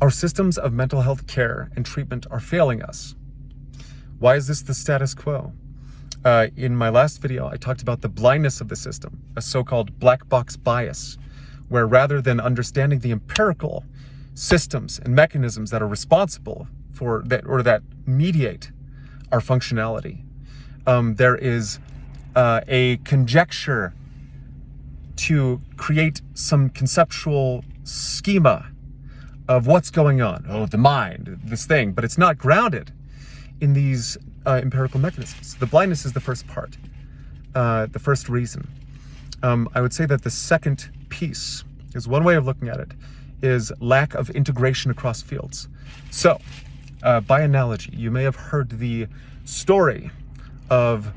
Our systems of mental health care and treatment are failing us. Why is this the status quo? In my last video, I talked about the blindness of the system, a so-called black box bias, where rather than understanding the empirical systems and mechanisms that are responsible for that or that mediate our functionality, there is a conjecture to create some conceptual schema of what's going on. Oh, the mind, this thing, but it's not grounded in these empirical mechanisms. The blindness is the first part, the first reason. I would say that the second piece is one way of looking at it is lack of integration across fields. So, by analogy, you may have heard the story of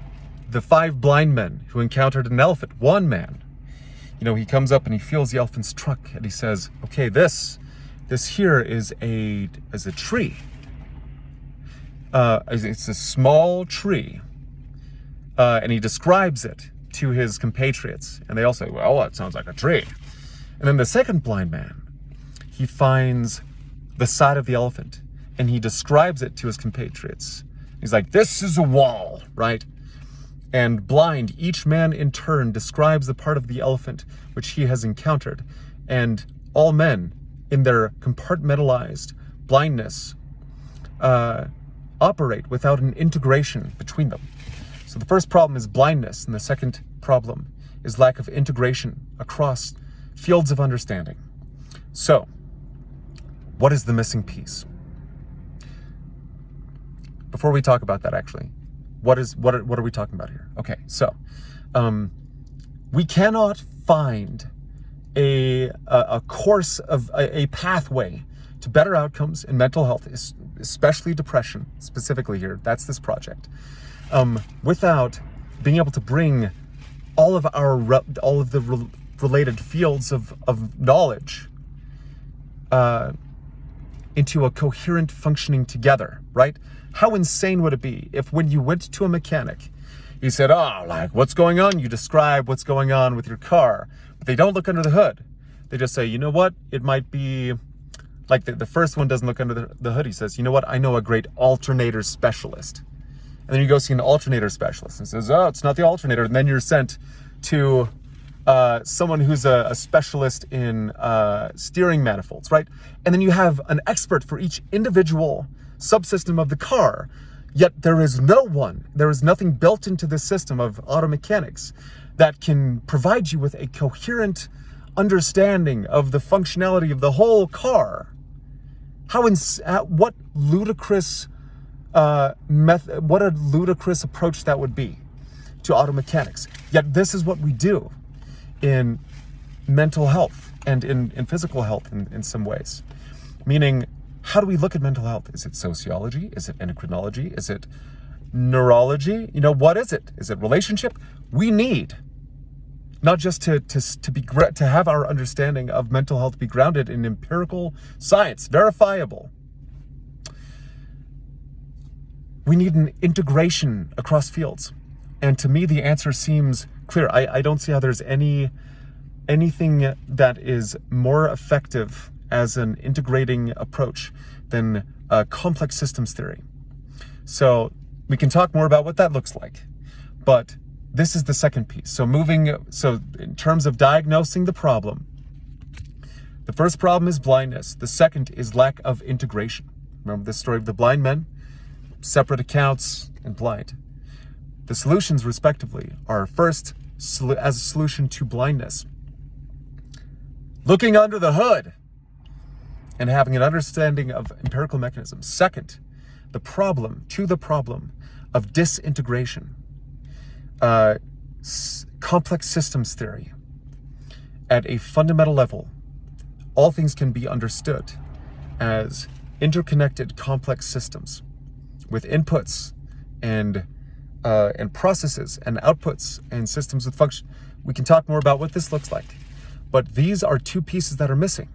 the 5 blind men who encountered an elephant. One man, he comes up and he feels the elephant's trunk and he says, okay, this here is a tree. It's a small tree. And he describes it to his compatriots. And they all say, well, that sounds like a tree. And then the second blind man, he finds the side of the elephant and he describes it to his compatriots. He's like, this is a wall, right? And blind, each man in turn describes the part of the elephant which he has encountered. And all men, in their compartmentalized blindness, operate without an integration between them. So the first problem is blindness, and the second problem is lack of integration across fields of understanding. So, what is the missing piece? Before we talk about that, actually, what are we talking about here? Okay, so we cannot find a course of a pathway to better outcomes in mental health, especially depression, specifically here. That's this project. Without being able to bring all of the related fields of knowledge into a coherent functioning together, right? How insane would it be if when you went to a mechanic, he said, oh, like, what's going on? You describe what's going on with your car, but they don't look under the hood. They just say, you know what? It might be like the first one doesn't look under the hood. He says, you know what? I know a great alternator specialist. And then you go see an alternator specialist and says, oh, it's not the alternator. And then you're sent to someone who's a specialist in steering manifolds, right? And then you have an expert for each individual subsystem of the car, yet there is nothing built into the system of auto mechanics that can provide you with a coherent understanding of the functionality of the whole car. What ludicrous what a ludicrous approach that would be to auto mechanics. Yet this is what we do in mental health and in physical health in some ways. Meaning, how do we look at mental health? Is it sociology? Is it endocrinology? Is it neurology? What is it? Is it relationship? We need not just to have our understanding of mental health be grounded in empirical science, verifiable. We need an integration across fields. And to me, the answer seems clear. I don't see how there's anything that is more effective as an integrating approach than complex systems theory. So we can talk more about what that looks like, but this is the second piece. So in terms of diagnosing the problem, the first problem is blindness. The second is lack of integration. Remember the story of the blind men? Separate accounts and blind. The solutions, respectively, are first, as a solution to blindness, looking under the hood and having an understanding of empirical mechanisms. Second, the problem of disintegration, complex systems theory. At a fundamental level, all things can be understood as interconnected complex systems with inputs and processes and outputs and systems with function. We can talk more about what this looks like, but these are two pieces that are missing.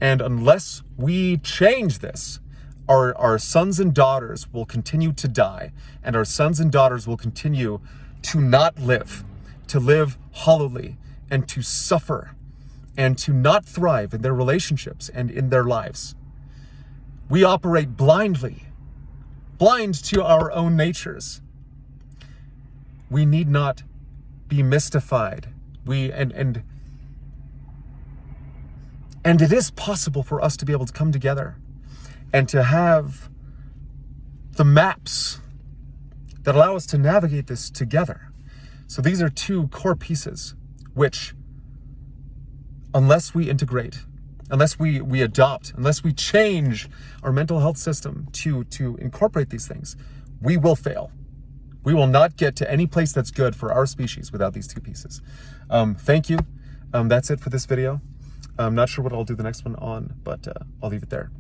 And unless we change this, our sons and daughters will continue to die, and our sons and daughters will continue to not live, to live hollowly, and to suffer, and to not thrive in their relationships and in their lives. We operate blindly, blind to our own natures. We need not be mystified. And it is possible for us to be able to come together and to have the maps that allow us to navigate this together. So these are two core pieces which, unless we integrate, unless we adopt, unless we change our mental health system to incorporate these things, we will fail. We will not get to any place that's good for our species without these two pieces. Thank you. That's it for this video. I'm not sure what I'll do the next one on, but I'll leave it there.